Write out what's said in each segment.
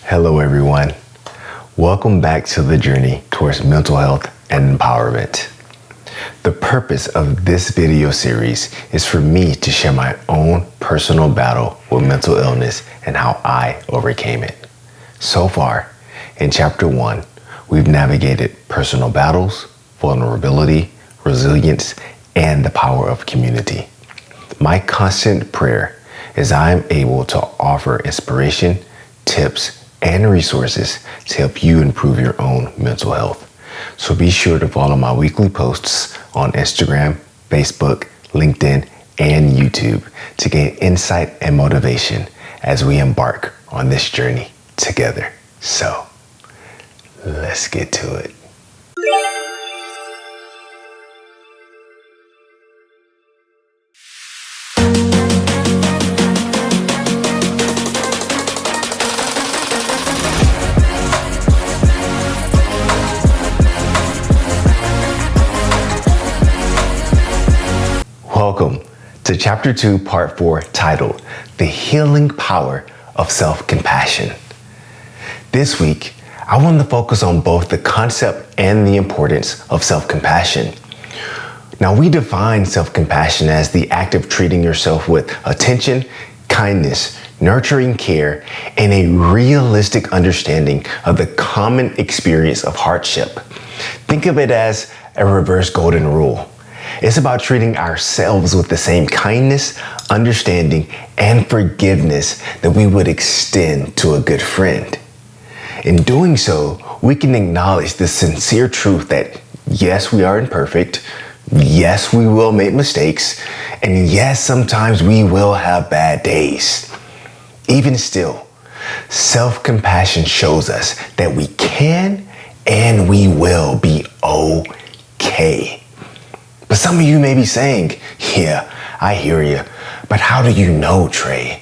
Hello everyone. Welcome back to the journey towards mental health and empowerment. The purpose of this video series is for me to share my own personal battle with mental illness and how I overcame it. So far, in Chapter 1, we've navigated personal battles, vulnerability, resilience, and the power of community. My constant prayer is I am able to offer inspiration, tips, and resources to help you improve your own mental health. So be sure to follow my weekly posts on Instagram, Facebook, LinkedIn, and YouTube to gain insight and motivation as we embark on this journey together. So, let's get to it. Welcome to Chapter 2 Part 4, titled The Healing Power of Self-Compassion. This week, I want to focus on both the concept and the importance of self-compassion. Now, we define self-compassion as the act of treating yourself with attention, kindness, nurturing care, and a realistic understanding of the common experience of hardship. Think of it as a reverse golden rule. It's about treating ourselves with the same kindness, understanding, and forgiveness that we would extend to a good friend. In doing so, we can acknowledge the sincere truth that yes, we are imperfect, yes, we will make mistakes, and yes, sometimes we will have bad days. Even still, self-compassion shows us that we can and we will be okay. But some of you may be saying, yeah, I hear you, but how do you know, Trey?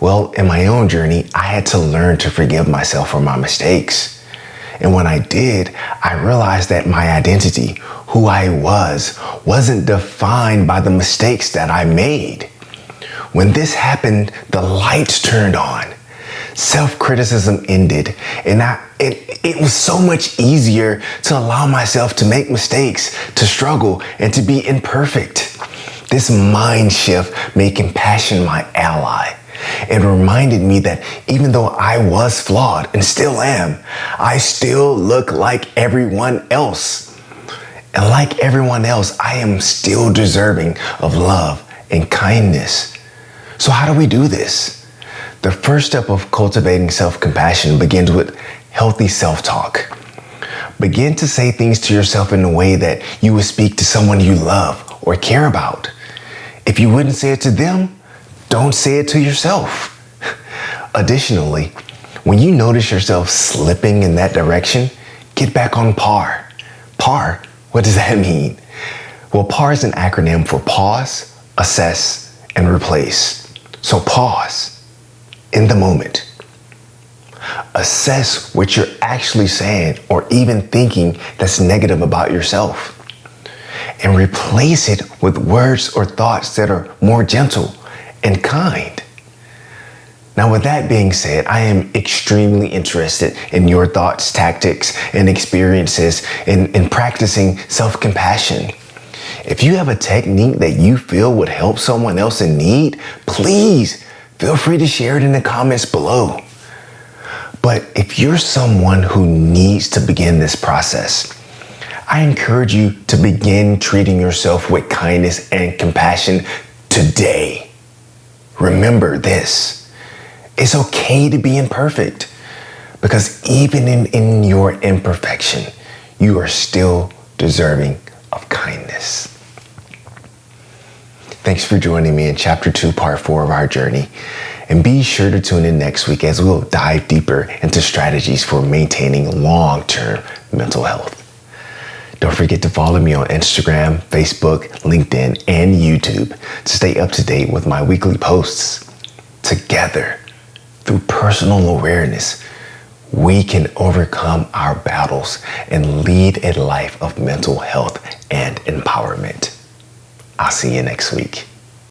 Well, in my own journey, I had to learn to forgive myself for my mistakes. And when I did, I realized that my identity, who I was, wasn't defined by the mistakes that I made. When this happened, the lights turned on. Self-criticism ended, and it was so much easier to allow myself to make mistakes, to struggle, and to be imperfect. This mind shift made compassion my ally. It reminded me that even though I was flawed and still am, I still look like everyone else. And like everyone else, I am still deserving of love and kindness. So how do we do this? The first step of cultivating self-compassion begins with healthy self-talk. Begin to say things to yourself in a way that you would speak to someone you love or care about. If you wouldn't say it to them, don't say it to yourself. Additionally, when you notice yourself slipping in that direction, get back on par. PAR, what does that mean? Well, PAR is an acronym for pause, assess, and replace. So pause. In the moment. Assess what you're actually saying or even thinking that's negative about yourself. And replace it with words or thoughts that are more gentle and kind. Now, with that being said, I am extremely interested in your thoughts, tactics, and experiences in practicing self-compassion. If you have a technique that you feel would help someone else in need, please feel free to share it in the comments below. But if you're someone who needs to begin this process, I encourage you to begin treating yourself with kindness and compassion today. Remember this, it's okay to be imperfect, because even in your imperfection, you are still deserving of kindness. Thanks for joining me in Chapter 2, Part 4 of our journey. And be sure to tune in next week as we'll dive deeper into strategies for maintaining long-term mental health. Don't forget to follow me on Instagram, Facebook, LinkedIn, and YouTube to stay up to date with my weekly posts. Together, through personal awareness, we can overcome our battles and lead a life of mental health and empowerment. I'll see you next week.